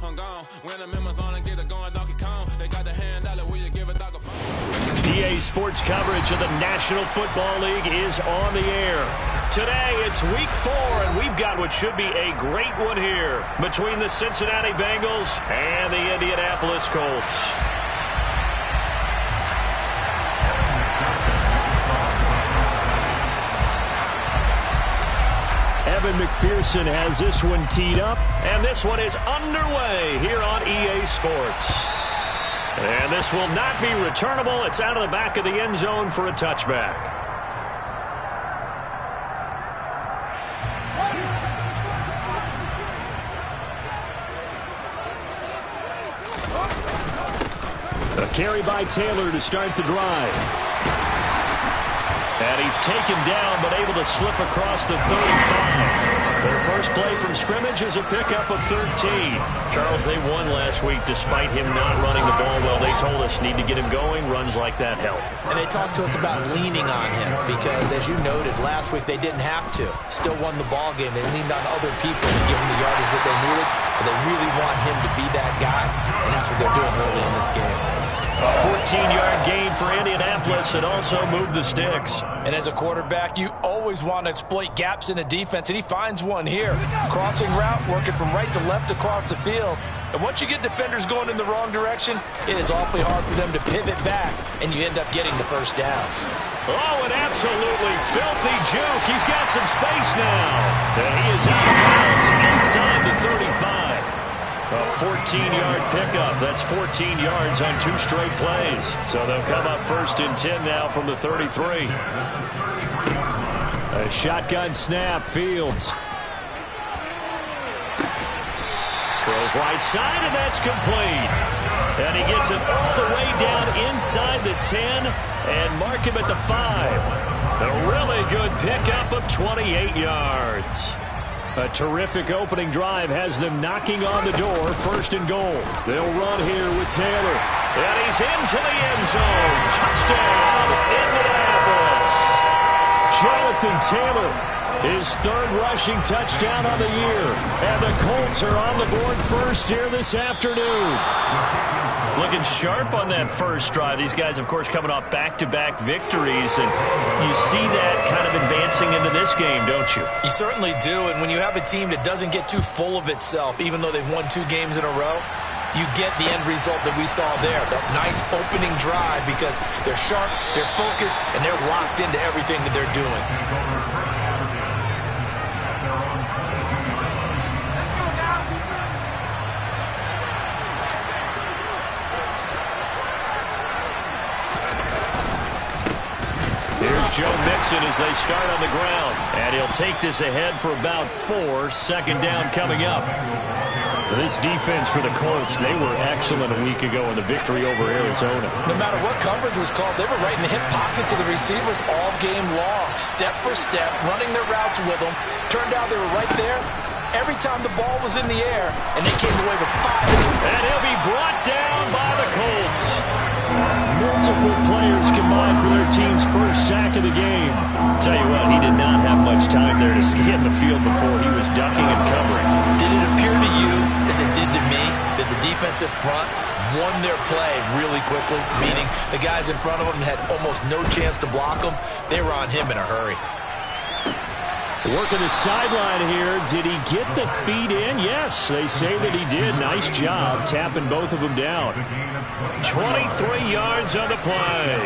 I'm gone. When the members on and get it going, Donkey Kong. They got the hand out, will you give a dog a bone? EA Sports coverage of the National Football League is on the air. Today, it's Week 4, and we've got what should be a great one here between the Cincinnati Bengals and the Indianapolis Colts. Evan McPherson has this one teed up, and this one is underway here on EA Sports. And this will not be returnable. It's out of the back of the end zone for a touchback. A carry by Taylor to start the drive. And he's taken down, but able to slip across the 35. Their first play from scrimmage is a pickup of 13. Charles, they won last week despite him not running the ball well. They told us need to get him going. Runs like that help. And they talked to us about leaning on him because, as you noted, last week they didn't have to. Still won the ball game. They leaned on other people to give them the yardage that they needed. But they really want him to be that guy, and that's what they're doing early in this game. A 14-yard gain for Indianapolis and also moved the sticks. And as a quarterback, you always want to exploit gaps in the defense, and he finds one here. Crossing route, working from right to left across the field. And once you get defenders going in the wrong direction, it is awfully hard for them to pivot back, and you end up getting the first down. Oh, an absolutely filthy juke. He's got some space now. And he is out of bounds inside the 35. A 14-yard pickup. That's 14 yards on 2 straight plays. So they'll come up first and 10 now from the 33. A shotgun snap. Fields throws right side, and that's complete. And he gets it all the way down inside the 10 and mark him at the 5. A really good pickup of 28 yards. A terrific opening drive has them knocking on the door, first and goal. They'll run here with Taylor. And he's into the end zone. Touchdown, Indianapolis. Jonathan Taylor, his 3rd rushing touchdown on the year. And the Colts are on the board first here this afternoon. Looking sharp on that first drive. These guys, of course, coming off back-to-back victories, and you see that kind of advancing into this game, don't you? You certainly do, and when you have a team that doesn't get too full of itself, even though they've won 2 games in a row, you get the end result that we saw there, that nice opening drive, because they're sharp, they're focused, and they're locked into everything that they're doing. Joe Mixon as they start on the ground. And he'll take this ahead for about 4. Second down coming up. This defense for the Colts, they were excellent a week ago in the victory over Arizona. No matter what coverage was called, they were right in the hip pockets of the receivers all game long. Step for step, running their routes with them. Turned out they were right there every time the ball was in the air, and they came away with 5. And he'll be brought down by the Colts. Multiple players combined for their team's first sack of the game. Tell you what, he did not have much time there to scan the field before he was ducking and covering. Did it appear to you, as it did to me, that the defensive front won their play really quickly? Meaning the guys in front of them had almost no chance to block them. They were on him in a hurry. Working the sideline here. Did he get the feet in? Yes, they say that he did. Nice job tapping both of them down. 23 yards on the play.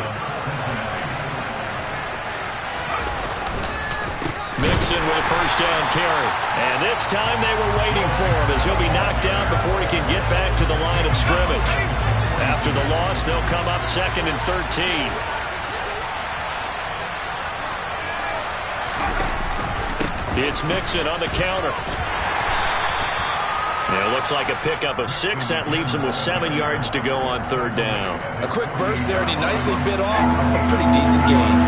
Mixon with a first down carry. And this time they were waiting for him as he'll be knocked down before he can get back to the line of scrimmage. After the loss, they'll come up 2nd and 13. It's Mixon on the counter. And it looks like a pickup of 6. That leaves him with 7 yards to go on 3rd down. A quick burst there, and he nicely bit off a pretty decent gain.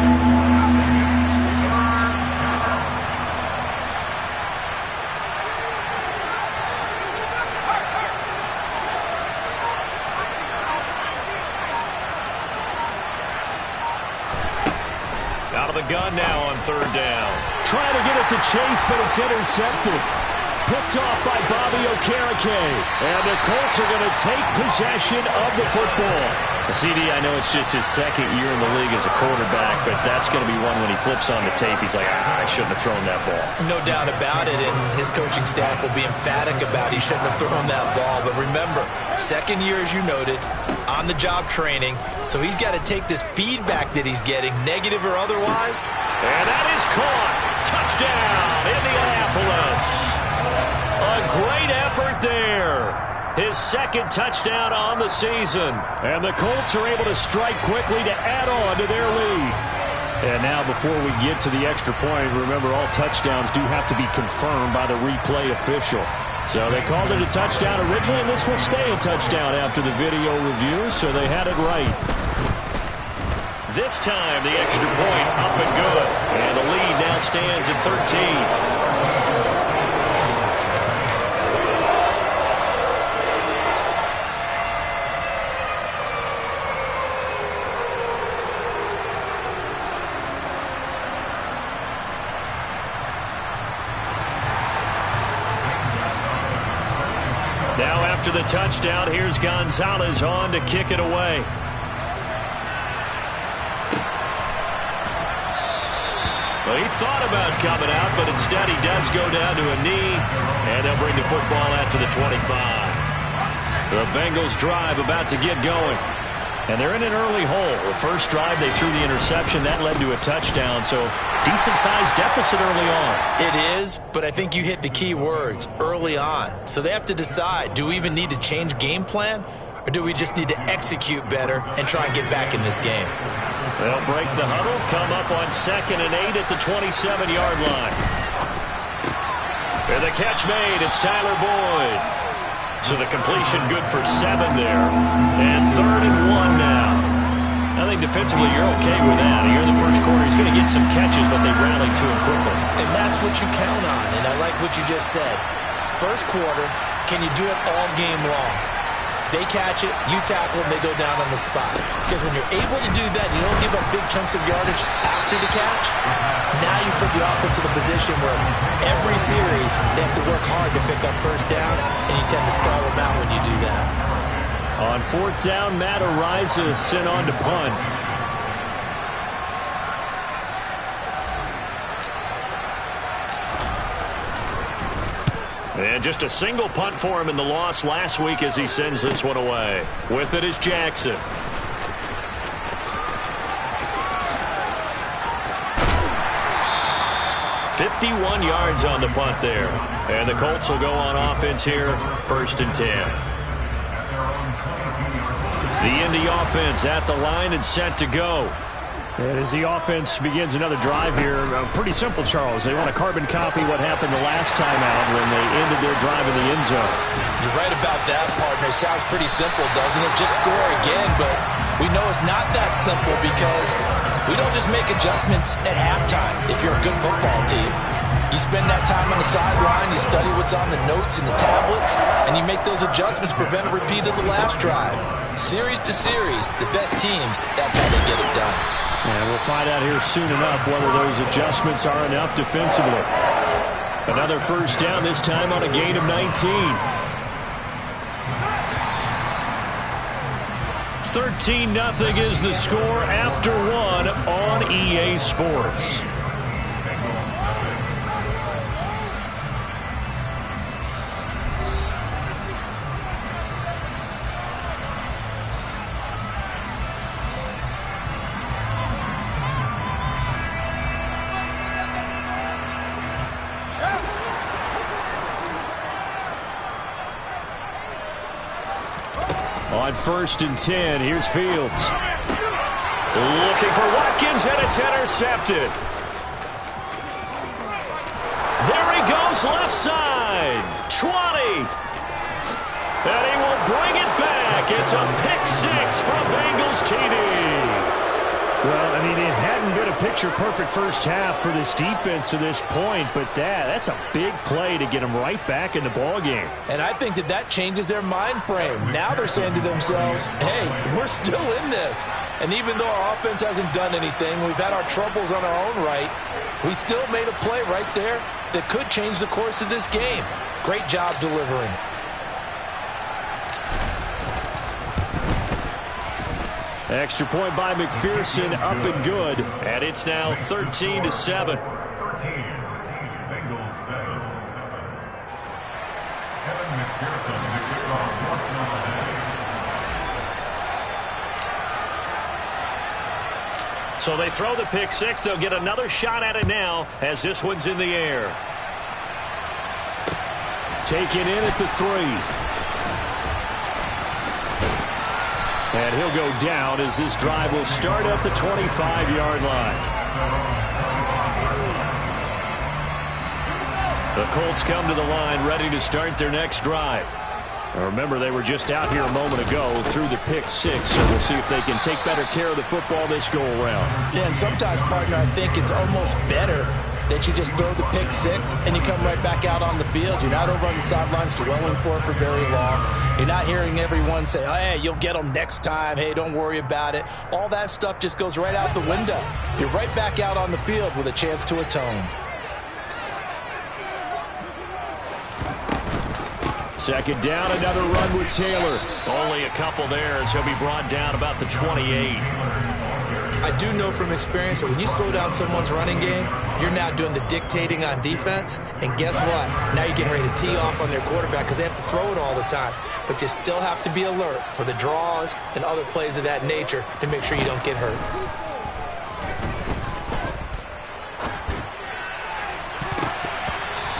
Out of the gun now on 3rd down. Trying to get it to Chase, but it's intercepted. Picked off by Bobby Okereke. And the Colts are going to take possession of the football. CD, I know it's just his second year in the league as a quarterback, but that's going to be one when he flips on the tape. He's like, I shouldn't have thrown that ball. No doubt about it, and his coaching staff will be emphatic about he shouldn't have thrown that ball. But remember, second year, as you noted, on-the-job training, so he's got to take this feedback that he's getting, negative or otherwise. And that is caught. Touchdown, Indianapolis. A great effort there. His second touchdown on the season. And the Colts are able to strike quickly to add on to their lead. And now before we get to the extra point, remember all touchdowns do have to be confirmed by the replay official. So they called it a touchdown originally, and this will stay a touchdown after the video review, so they had it right. This time the extra point up and good. And the lead now stands at 13. Now after the touchdown, here's Gonzalez on to kick it away. Well, he thought about coming out, but instead he does go down to a knee, and they'll bring the football out to the 25. The Bengals drive about to get going. And they're in an early hole. The first drive, they threw the interception. That led to a touchdown, so decent-sized deficit early on. It is, but I think you hit the key words, early on. So they have to decide, do we even need to change game plan, or do we just need to execute better and try and get back in this game? They'll break the huddle, come up on 2nd and 8 at the 27-yard line. And the catch made, it's Tyler Boyd. So the completion good for 7 there. And 3rd and 1 now. I think defensively you're okay with that. Here in the first quarter, he's going to get some catches, but they rallied to him quickly. And that's what you count on, and I like what you just said. First quarter, can you do it all game long? They catch it, you tackle them, they go down on the spot. Because when you're able to do that, you don't give up big chunks of yardage after the catch. Now you put the offense in a position where every series they have to work hard to pick up first downs, and you tend to stall them out when you do that. On 4th down, Matt Araiza is sent on to punt. And just a single punt for him in the loss last week as he sends this one away. With it is Jackson. "51 yards on the punt there. And the Colts will go on offense here, 1st and 10. The Indy offense at the line and set to go. And as the offense begins another drive here, pretty simple, Charles. They want to carbon copy what happened the last time out when they ended their drive in the end zone. You're right about that, partner. Sounds pretty simple, doesn't it? Just score again, but we know it's not that simple because we don't just make adjustments at halftime if you're a good football team. You spend that time on the sideline, you study what's on the notes and the tablets, and you make those adjustments, prevent a repeat of the last drive. Series to series, the best teams, that's how they get it done. And we'll find out here soon enough whether those adjustments are enough defensively. Another first down, this time on a gain of 19. 13-0 is the score after 1 on EA Sports. On 1st and 10, here's Fields. Looking for Watkins, and it's intercepted. There he goes, left side. 20. And he will bring it back. It's a pick 6 from Bengals TD. Well, I mean, it hadn't been a picture-perfect first half for this defense to this point, but that's a big play to get them right back in the ballgame. And I think that changes their mind frame. Now they're saying to themselves, hey, we're still in this. And even though our offense hasn't done anything, we've had our troubles on our own right, we still made a play right there that could change the course of this game. Great job delivering. Extra point by McPherson, up and good. And it's now 13-7. So they throw the pick six. They'll get another shot at it now as this one's in the air. Taken in at the 3. And he'll go down as this drive will start at the 25-yard line. The Colts come to the line ready to start their next drive. Now remember, they were just out here a moment ago through the pick six, so we'll see if they can take better care of the football this go-around. Yeah, and sometimes, partner, I think it's almost better that you just throw the pick six and you come right back out on the field. You're not over on the sidelines dwelling for it for very long. You're not hearing everyone say, oh, hey, you'll get them next time. Hey, don't worry about it. All that stuff just goes right out the window. You're right back out on the field with a chance to atone. Second down, another run with Taylor. Only a couple there as he'll be brought down about the 28. I do know from experience that when you slow down someone's running game, you're now doing the dictating on defense. And guess what? Now you're getting ready to tee off on their quarterback because they have to throw it all the time. But you still have to be alert for the draws and other plays of that nature to make sure you don't get hurt.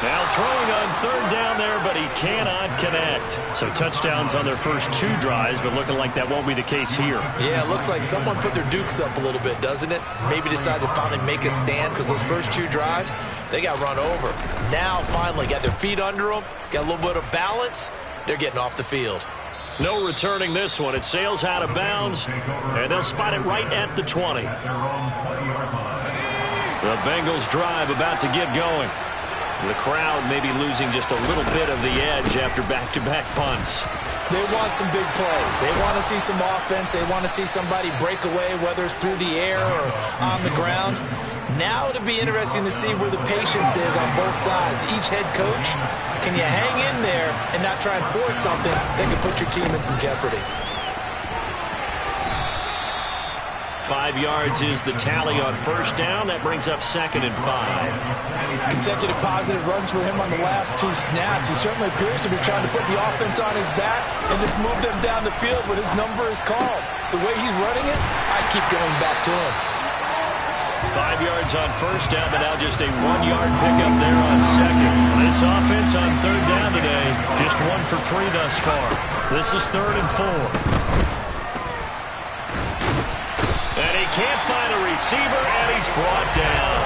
Now throwing on third down there, but he cannot connect. So touchdowns on their first 2 drives, but looking like that won't be the case here. Yeah, it looks like someone put their dukes up a little bit, doesn't it? Maybe decided to finally make a stand because those first 2 drives, they got run over. Now finally got their feet under them, got a little bit of balance. They're getting off the field. No returning this one. It sails out of bounds, and they'll spot it right at the 20. The Bengals drive about to get going. The crowd may be losing just a little bit of the edge after back-to-back punts. They want some big plays. They want to see some offense. They want to see somebody break away, whether it's through the air or on the ground. Now it'll be interesting to see where the patience is on both sides. Each head coach, can you hang in there and not try and force something that could put your team in some jeopardy? 5 yards is the tally on first down. That brings up 2nd and 5. Consecutive positive runs for him on the last 2 snaps. He certainly appears to be trying to put the offense on his back and just move them down the field when his number is called. The way he's running it, I keep going back to him. 5 yards on first down, but now just a 1-yard pickup there on second. This offense on third down today, just 1 for 3 thus far. This is 3rd and 4. And he can't find a receiver, and he's brought down.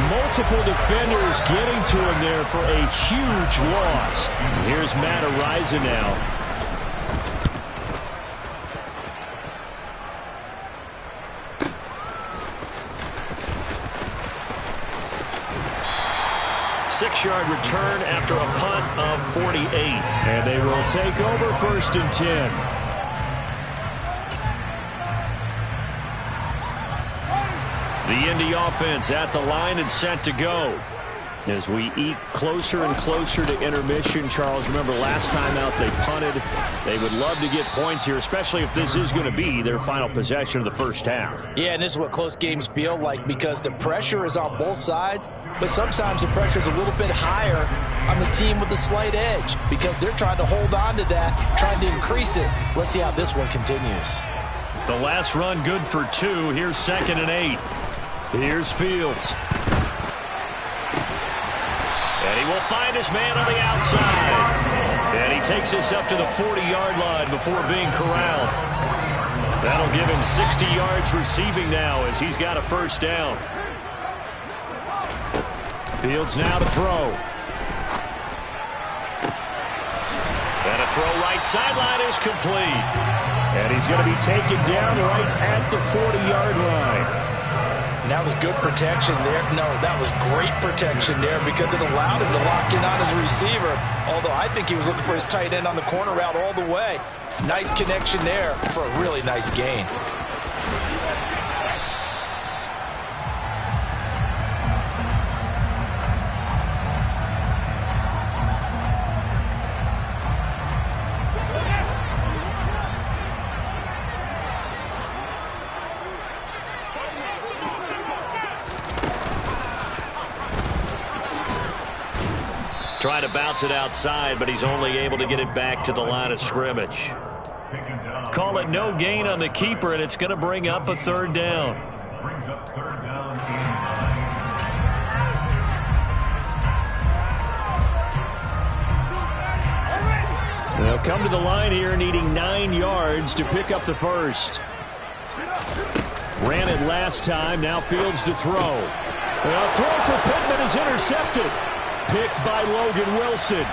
Multiple defenders getting to him there for a huge loss. Here's Matt Ariza now. Six-yard return after a punt of 48. And they will take over 1st and 10. The Indy offense at the line and set to go. As we eat closer and closer to intermission, Charles, remember last time out they punted. They would love to get points here, especially if this is going to be their final possession of the first half. Yeah, and this is what close games feel like because the pressure is on both sides, but sometimes the pressure is a little bit higher on the team with the slight edge because they're trying to hold on to that, trying to increase it. Let's see how this one continues. The last run good for 2. Here's 2nd and 8. Here's Fields. And he will find his man on the outside. And he takes this up to the 40-yard line before being corralled. That'll give him 60 yards receiving now as he's got a first down. Fields now to throw. And a throw right sideline is complete. And he's going to be taken down right at the 40-yard line. And that was good protection there. No, that was great protection there because it allowed him to lock in on his receiver. Although I think he was looking for his tight end on the corner route all the way. Nice connection there for a really nice gain. Trying to bounce it outside, but he's only able to get it back to the line of scrimmage. Call it no gain on the keeper, and it's going to bring up a third down. They'll come to the line here needing 9 yards to pick up the first. Ran it last time, now Fields to throw. A throw for Pittman is intercepted. Picked by Logan Wilson.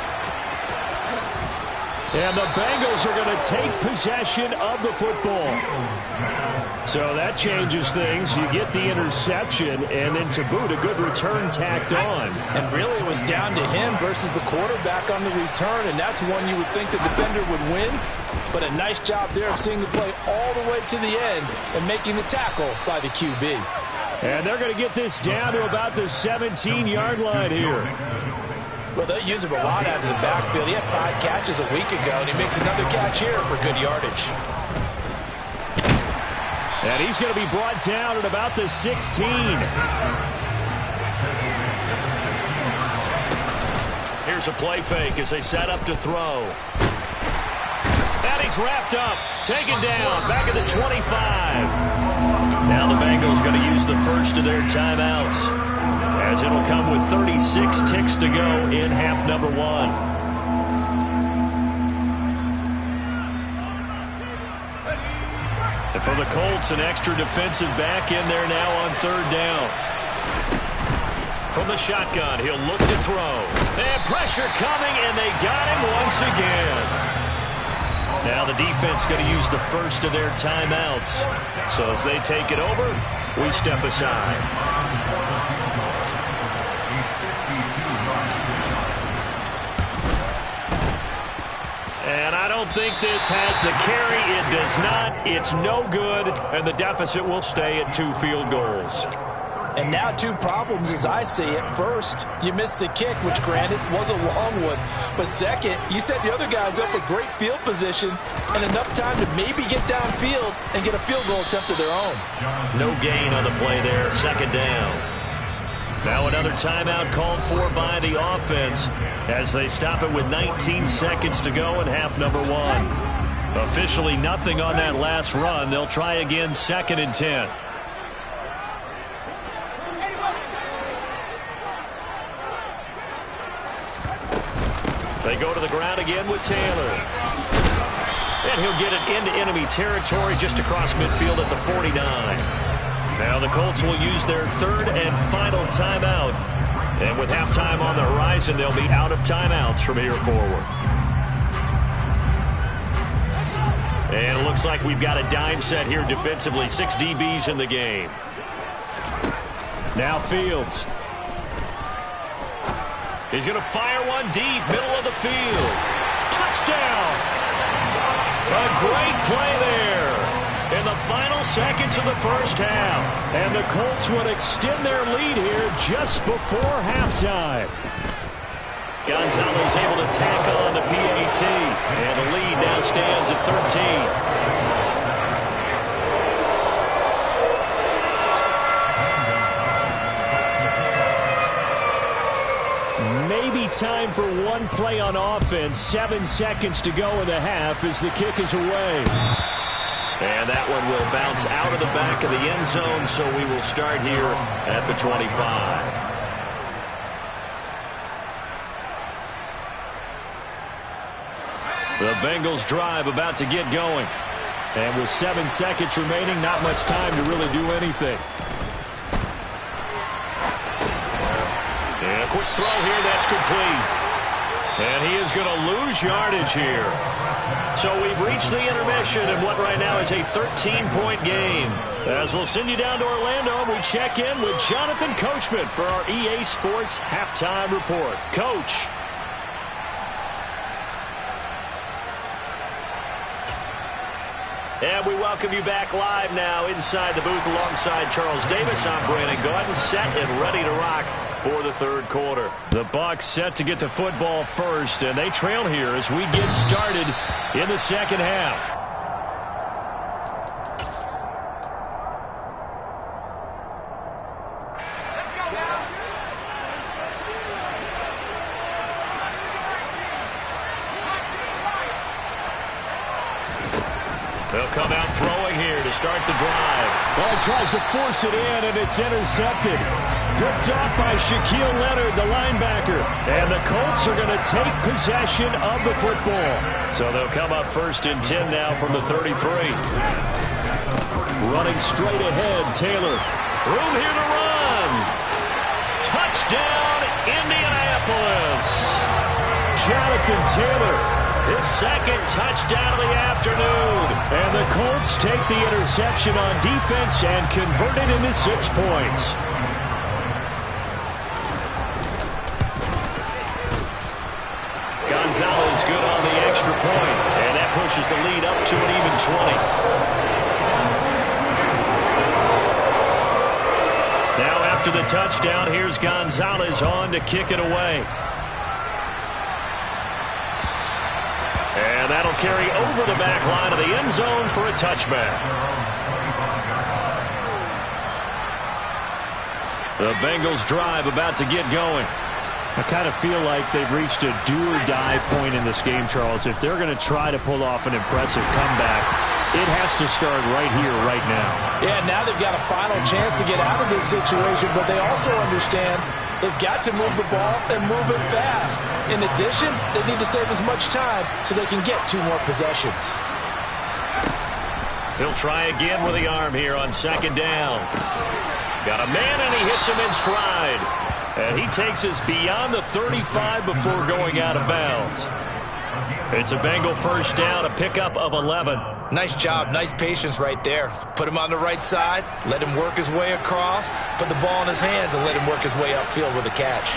And the Bengals are going to take possession of the football. So that changes things. You get the interception, and then to boot, a good return tacked on. And really it was down to him versus the quarterback on the return, and that's one you would think the defender would win. But a nice job there of seeing the play all the way to the end and making the tackle by the QB. And they're going to get this down to about the 17-yard line here. Well, they use him a lot out of the backfield. He had 5 catches a week ago, and he makes another catch here for good yardage. And he's going to be brought down at about the 16. Here's a play fake as they set up to throw. And he's wrapped up, taken down, back at the 25. Now the Bengals going to use the first of their timeouts, as it'll come with 36 ticks to go in half number 1. And for the Colts, an extra defensive back in there now on third down. From the shotgun, he'll look to throw. And pressure coming, and they got him once again. Now the defense going to use the first of their timeouts. So as they take it over, we step aside. And I don't think this has the carry. It does not. It's no good. And the deficit will stay at 2 field goals. And now 2 problems as I see it. First, you missed the kick, which granted was a long one. But second, you set the other guys up with great field position and enough time to maybe get downfield and get a field goal attempt of their own. No gain on the play there. Second down. Now another timeout called for by the offense as they stop it with 19 seconds to go in half number 1. Officially nothing on that last run. They'll try again 2nd and 10. They go to the ground again with Taylor. And he'll get it into enemy territory just across midfield at the 49. Now the Colts will use their 3rd and final timeout. And with halftime on the horizon, they'll be out of timeouts from here forward. And it looks like we've got a dime set here defensively. 6 DBs in the game. Now Fields. He's going to fire one deep, middle of the field. Touchdown! A great play there in the final seconds of the first half. And the Colts would extend their lead here just before halftime. Gonzalez able to tack on the PAT. And the lead now stands at 13. Maybe time for one play on offense. 7 seconds to go in the half as the kick is away. And that one will bounce out of the back of the end zone, so we will start here at the 25. The Bengals drive about to get going. And with 7 seconds remaining, not much time to really do anything. And a quick throw here, that's complete. And he is going to lose yardage here. So we've reached the intermission in what right now is a 13-point game. As we'll send you down to Orlando, we check in with Jonathan Coachman for our EA Sports Halftime Report. Coach. And we welcome you back live now inside the booth alongside Charles Davis. I'm Brandon Gaudin, set and ready to rock for the third quarter. The Bucs set to get the football first, and they trail here as we get started in the second half. come out throwing here to start the drive. Well, he tries to force it in, and it's intercepted. Picked off by Shaquille Leonard, the linebacker. And the Colts are going to take possession of the football. So they'll come up 1st and 10 now from the 33. Running straight ahead, Taylor. Room here to run. Touchdown, Indianapolis. Jonathan Taylor, his 2nd touchdown of the afternoon. And the Colts take the interception on defense and convert it into 6 points. Gonzalez good on the extra point, and that pushes the lead up to an even 20. Now after the touchdown, here's Gonzalez on to kick it away. And that'll carry over the back line of the end zone for a touchback. The Bengals drive about to get going. I kind of feel like they've reached a do-or-die point in this game, Charles. If they're going to try to pull off an impressive comeback, it has to start right here, right now. Yeah, now they've got a final chance to get out of this situation, but they also understand they've got to move the ball and move it fast. In addition, they need to save as much time so they can get 2 more possessions. He'll try again with the arm here on 2nd down. Got a man, and he hits him in stride. And he takes us beyond the 35 before going out of bounds. It's a Bengal 1st down, a pickup of 11. Nice job, nice patience right there. Put him on the right side, let him work his way across, put the ball in his hands, and let him work his way upfield with a catch.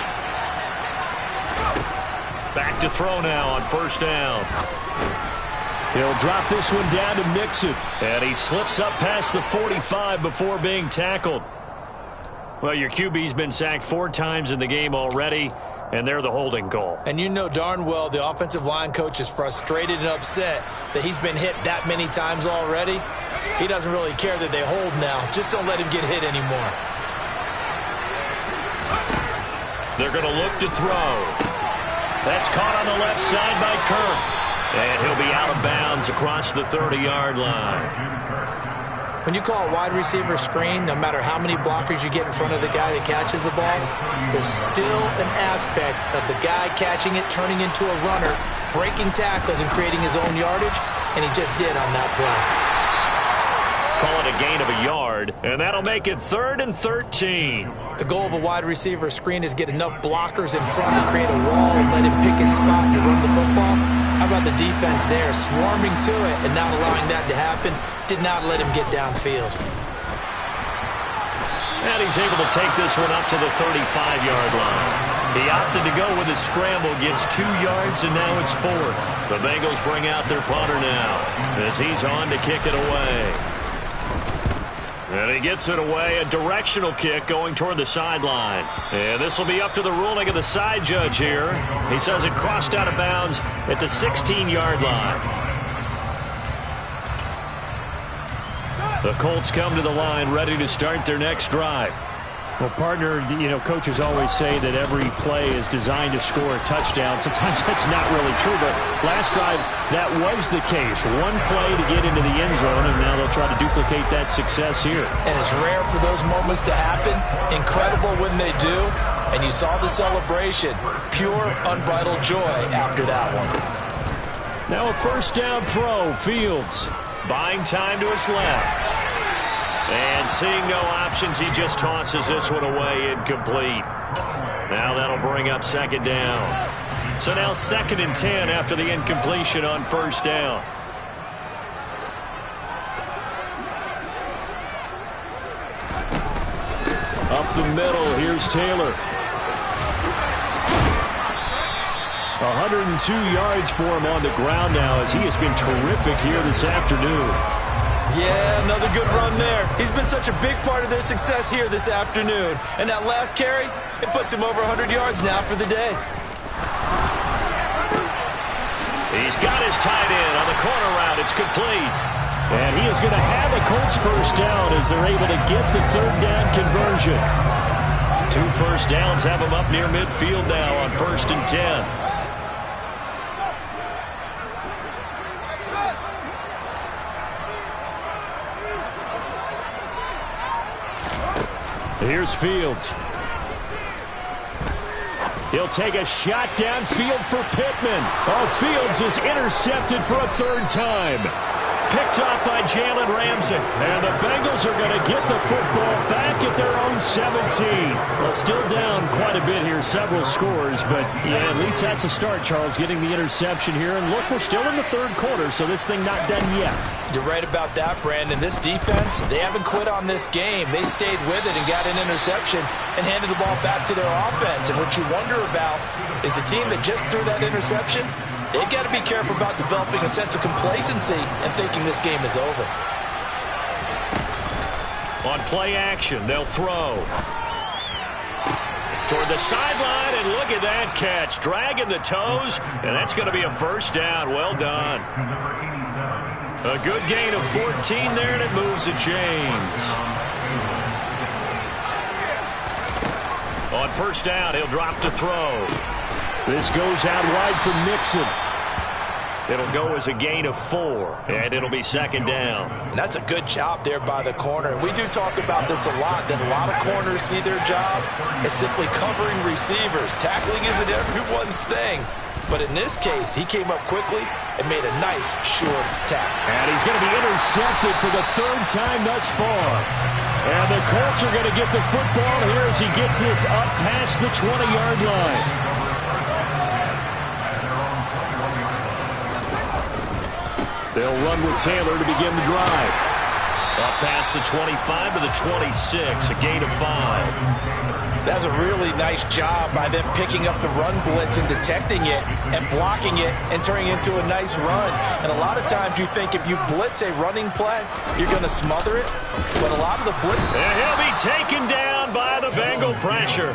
Back to throw now on 1st down. He'll drop this one down to Mixon. And he slips up past the 45 before being tackled. Well, your QB's been sacked 4 times in the game already, and they're the holding call. And you know darn well the offensive line coach is frustrated and upset that he's been hit that many times already. He doesn't really care that they hold now. Just don't let him get hit anymore. They're going to look to throw. That's caught on the left side by Kirk. And he'll be out of bounds across the 30-yard line. When you call a wide receiver screen, no matter how many blockers you get in front of the guy that catches the ball, there's still an aspect of the guy catching it, turning into a runner, breaking tackles and creating his own yardage, and he just did on that play. Call it a gain of a yard, and that'll make it 3rd and 13. The goal of a wide receiver screen is get enough blockers in front to create a wall and let him pick his spot and run the football. How about the defense there, swarming to it and not allowing that to happen? Did not let him get downfield. And he's able to take this one up to the 35-yard line. He opted to go with a scramble, gets 2 yards, and now it's 4th. The Bengals bring out their punter now as he's on to kick it away. And he gets it away, a directional kick going toward the sideline. And this will be up to the ruling of the side judge here. He says it crossed out of bounds at the 16-yard line. The Colts come to the line ready to start their next drive. Well, partner, you know, coaches always say that every play is designed to score a touchdown. Sometimes that's not really true, but last drive, that was the case. 1 play to get into the end zone, and now they'll try to duplicate that success here. And it's rare for those moments to happen. Incredible when they do. And you saw the celebration. Pure, unbridled joy after that one. Now a 1st down throw, Fields. Buying time to his left. And seeing no options, he just tosses this one away, incomplete. Now that'll bring up 2nd down. So now 2nd and 10 after the incompletion on 1st down. Up the middle, here's Taylor. 102 yards for him on the ground now as he has been terrific here this afternoon. Yeah, another good run there. He's been such a big part of their success here this afternoon. And that last carry, it puts him over 100 yards now for the day. He's got his tight end on the corner route. It's complete. And he is going to have a Colts 1st down as they're able to get the 3rd down conversion. 2 first downs have him up near midfield now on 1st and 10. Here's Fields. He'll take a shot downfield for Pittman. Oh, Fields is intercepted for a third time. Picked off by Jalen Ramsey. And the Bengals are going to get the football back at their own 17. Well, still down quite a bit here, several scores. But, yeah, at least that's a start, Charles, getting the interception here. And, look, we're still in the third quarter, so this thing not done yet. You're right about that, Brandon. This defense, they haven't quit on this game. They stayed with it and got an interception and handed the ball back to their offense. And what you wonder about is a team that just threw that interception, they got to be careful about developing a sense of complacency and thinking this game is over. On play action, they'll throw. Toward the sideline, and look at that catch. Dragging the toes, and that's going to be a first down. Well done. A good gain of 14 there, and it moves the chains. On first down, he'll drop to throw. This goes out wide for Mixon. It'll go as a gain of 4, and it'll be second down. And that's a good job there by the corner. And we do talk about this a lot, that a lot of corners see their job as simply covering receivers. Tackling isn't everyone's thing. But in this case, he came up quickly and made a nice short tackle. And he's going to be intercepted for the third time thus far. And the Colts are going to get the football here as he gets this up past the 20-yard line. They'll run with Taylor to begin the drive. Up past the 25 to the 26, a gain of 5. That's a really nice job by them picking up the run blitz and detecting it and blocking it and turning it into a nice run. And a lot of times you think if you blitz a running play, you're going to smother it. But a lot of the blitz... And he'll be taken down by the Bengal pressure.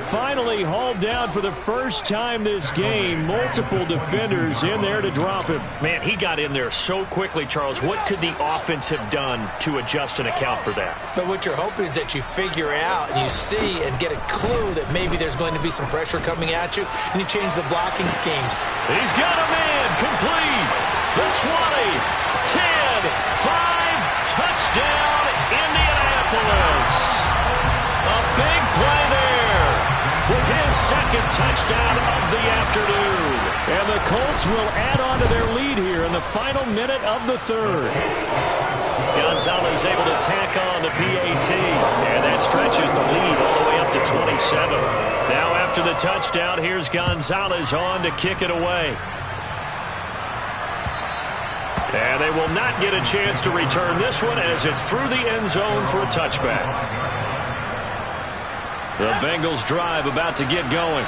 Finally hauled down for the first time this game. Multiple defenders in there to drop him. Man, he got in there so quickly, Charles. What could the offense have done to adjust and account for that? But what you're hoping is that you figure out and you see and get a clue that maybe there's going to be some pressure coming at you, and you change the blocking schemes. He's got a man complete. The 20, 10, 5, touchdown, Indianapolis. A big play there. With his second touchdown of the afternoon. And the Colts will add on to their lead here in the final minute of the third. Gonzalez able to tack on the PAT. And that stretches the lead all the way up to 27. Now after the touchdown, here's Gonzalez on to kick it away. And they will not get a chance to return this one as it's through the end zone for a touchback. The Bengals drive about to get going.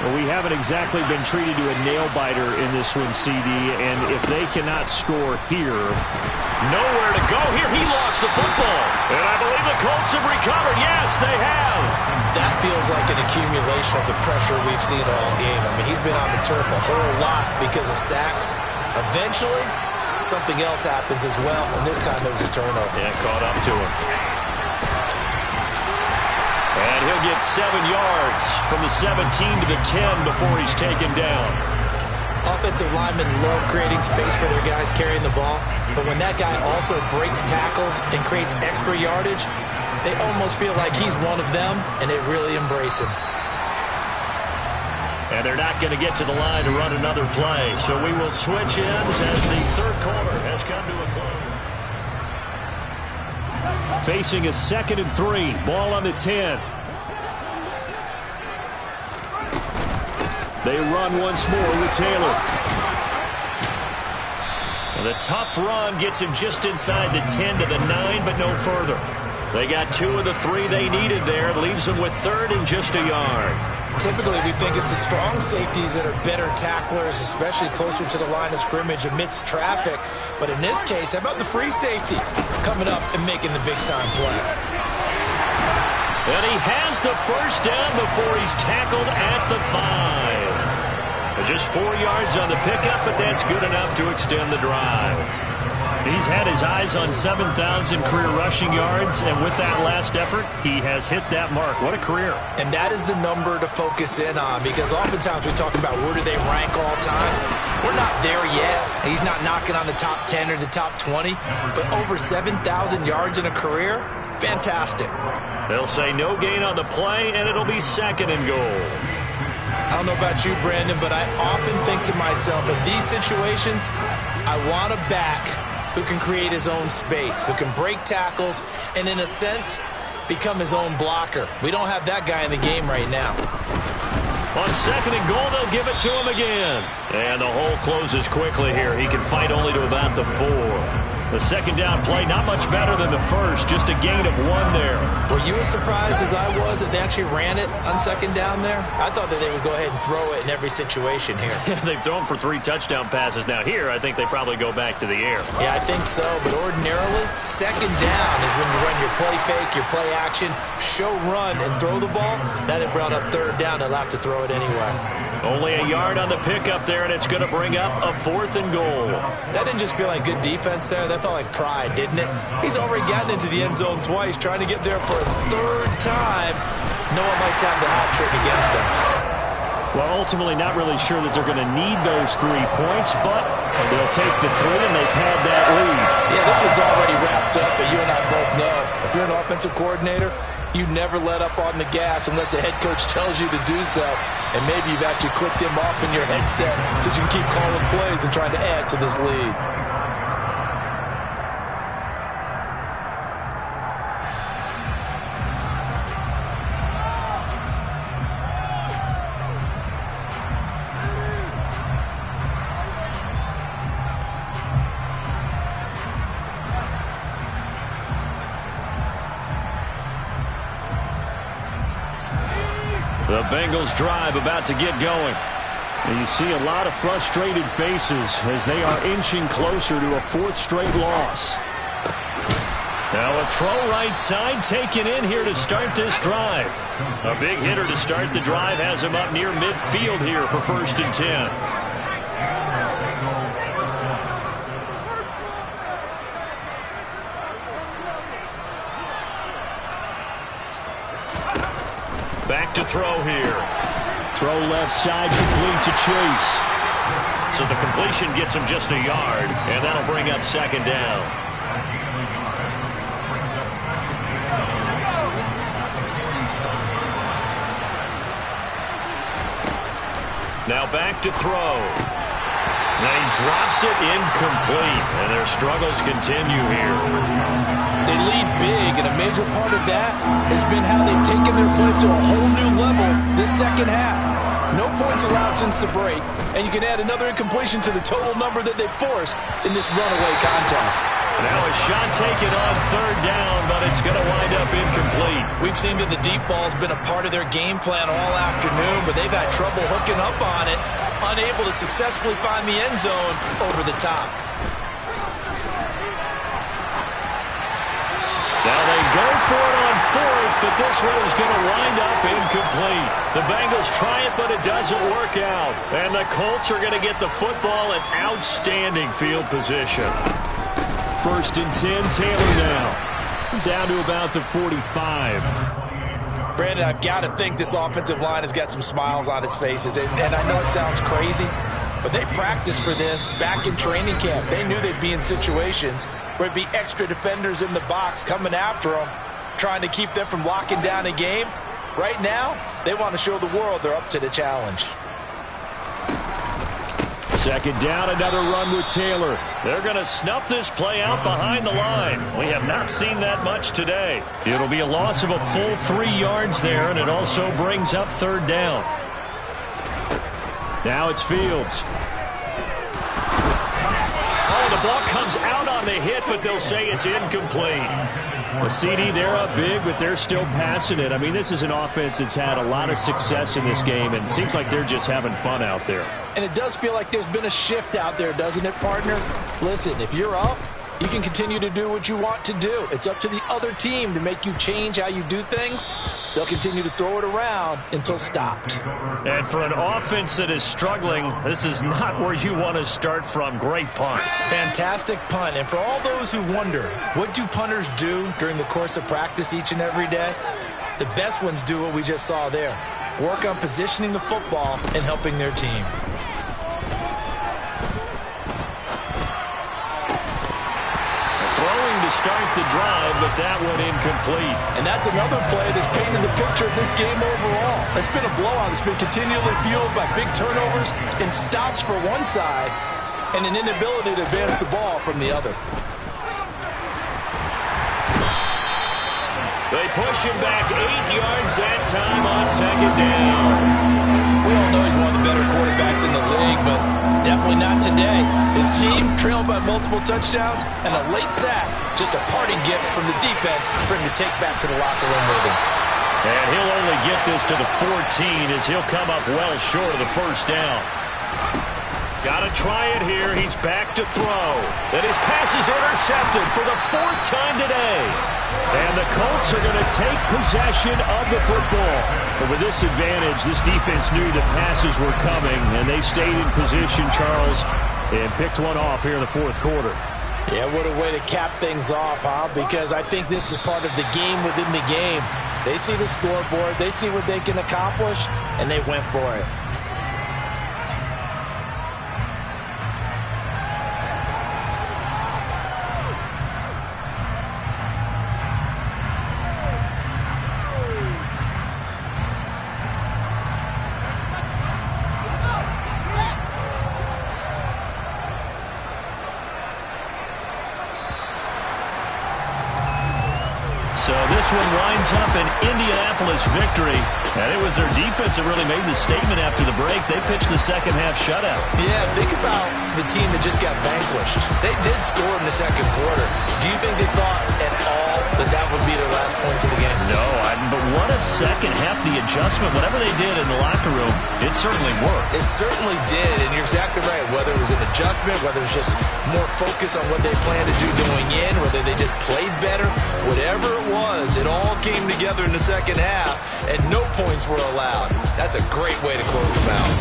Well, we haven't exactly been treated to a nail-biter in this one, CD, and if they cannot score here... Nowhere to go here. He lost the football. And I believe the Colts have recovered. Yes, they have. That feels like an accumulation of the pressure we've seen all game. I mean, he's been on the turf a whole lot because of sacks. Eventually, something else happens as well, and this time it was a turnover. Yeah, caught up to him. And he'll get 7 yards from the 17 to the 10 before he's taken down. Offensive linemen love creating space for their guys carrying the ball, but when that guy also breaks tackles and creates extra yardage, they almost feel like he's one of them, and they really embrace him. And they're not going to get to the line to run another play, so we will switch ends as the third quarter has come to a close. Facing a 2nd and 3. Ball on the 10. They run once more with Taylor. And the tough run gets him just inside the 10 to the 9, but no further. They got 2 of the 3 they needed there. It leaves them with 3rd and just a yard. Typically, we think it's the strong safeties that are better tacklers, especially closer to the line of scrimmage amidst traffic. But in this case, how about the free safety coming up and making the big-time play? And he has the first down before he's tackled at the 5. Just 4 yards on the pickup, but that's good enough to extend the drive. He's had his eyes on 7,000 career rushing yards, and with that last effort, he has hit that mark. What a career. And that is the number to focus in on, because oftentimes we talk about where do they rank all time. We're not there yet. He's not knocking on the top 10 or the top 20, but over 7,000 yards in a career, fantastic. They'll say no gain on the play, and it'll be second and goal. I don't know about you, Brandon, but I often think to myself, in these situations, I want a back who can create his own space, who can break tackles, and in a sense, become his own blocker. We don't have that guy in the game right now. On second and goal, they'll give it to him again. And the hole closes quickly here. He can fight only to about the 4. The second down play, not much better than the first, just a gain of 1 there. Were you as surprised as I was that they actually ran it on second down there? I thought that they would go ahead and throw it in every situation here. They've thrown for 3 touchdown passes. Now here, I think they probably go back to the air. Yeah, I think so, but ordinarily, second down is when you run your play fake, your play action, show run, and throw the ball. Now they brought up third down, they'll have to throw it anyway. Only a yard on the pickup there, and it's going to bring up a 4th and goal. That didn't just feel like good defense there. That felt like pride, didn't it? He's already gotten into the end zone twice, trying to get there for a 3rd time. No one likes to have the hat trick against them. Well, ultimately not really sure that they're going to need those 3 points, but they'll take the 3 and they pad that lead. Yeah, this one's already wrapped up, but you and I both know if you're an offensive coordinator, you never let up on the gas unless the head coach tells you to do so. And maybe you've actually clicked him off in your headset so you can keep calling plays and trying to add to this lead. The Bengals drive about to get going. And you see a lot of frustrated faces as they are inching closer to a 4th straight loss. Now a throw right side taken in here to start this drive. A big hitter to start the drive has him up near midfield here for 1st and 10. Back to throw here. Throw left side, complete to Chase. So the completion gets him just a yard, and that'll bring up 2nd down. Now back to throw. And he drops it incomplete, and their struggles continue here. They lead big, and a major part of that has been how they've taken their play to a whole new level this second half. No points allowed since the break, and you can add another incompletion to the total number that they forced in this runaway contest. Now a shot taken on 3rd down, but it's going to wind up incomplete. We've seen that the deep ball's been a part of their game plan all afternoon, but they've had trouble hooking up on it, unable to successfully find the end zone over the top. Now they go for it on 4th, but this one is going to wind up incomplete. The Bengals try it, but it doesn't work out. And the Colts are going to get the football in outstanding field position. 1st and 10, Taylor now. Down to about the 45. Brandon, I've got to think this offensive line has got some smiles on its faces. And I know it sounds crazy, but they practiced for this back in training camp. They knew they'd be in situations where it'd be extra defenders in the box coming after them, trying to keep them from locking down a game. Right now, they want to show the world they're up to the challenge. 2nd down, another run with Taylor. They're going to snuff this play out behind the line. We have not seen that much today. It'll be a loss of a full 3 yards there, and it also brings up 3rd down. Now it's Fields. Oh, the ball comes out on the hit, but they'll say it's incomplete. A CD, they're up big, but they're still passing it. I mean, this is an offense that's had a lot of success in this game, and it seems like they're just having fun out there. And it does feel like there's been a shift out there, doesn't it, partner? Listen, if you're up, you can continue to do what you want to do. It's up to the other team to make you change how you do things. They'll continue to throw it around until stopped. And for an offense that is struggling, this is not where you want to start from. Great punt. Fantastic punt. And for all those who wonder, what do punters do during the course of practice each and every day? The best ones do what we just saw there. Work on positioning the football and helping their team. Throwing to start the drive, but that one incomplete. And that's another play that's painted the picture of this game overall. It's been a blowout. It's been continually fueled by big turnovers and stops for one side and an inability to advance the ball from the other. They push him back 8 yards that time on second down. We all know he's one of the better quarterbacks in the league, but definitely not today. His team trailed by multiple touchdowns, and a late sack, just a parting gift from the defense for him to take back to the locker room with him. And he'll only get this to the 14 as he'll come up well short of the first down. Got to try it here. He's back to throw. And his pass is intercepted for the 4th time today. And the Colts are going to take possession of the football. But with this advantage, this defense knew the passes were coming, and they stayed in position, Charles, and picked one off here in the 4th quarter. Yeah, what a way to cap things off, huh? Because I think this is part of the game within the game. They see the scoreboard, they see what they can accomplish, and they went for it. So this one winds up an Indianapolis victory. And it was their defense that really made the statement after the break. They pitched the second half shutout. Yeah, think about the team that just got vanquished. They did score in the second quarter. Do you think they thought at all that that would be their last points of the game? No, but what a second half. The adjustment, whatever they did in the locker room, it certainly worked. It certainly did, and you're exactly right. Whether it was an adjustment, whether it was just more focus on what they planned to do going in, whether they just played better, whatever it was, it all came together in the second half, and no points were allowed. That's a great way to close them out.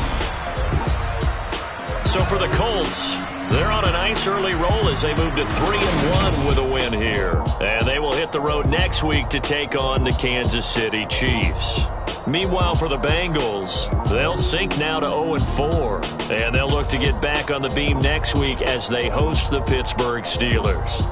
So for the Colts, they're on a nice early roll as they move to 3-1 with a win here. And they will hit the road next week to take on the Kansas City Chiefs. Meanwhile, for the Bengals, they'll sink now to 0-4. And they'll look to get back on the beam next week as they host the Pittsburgh Steelers.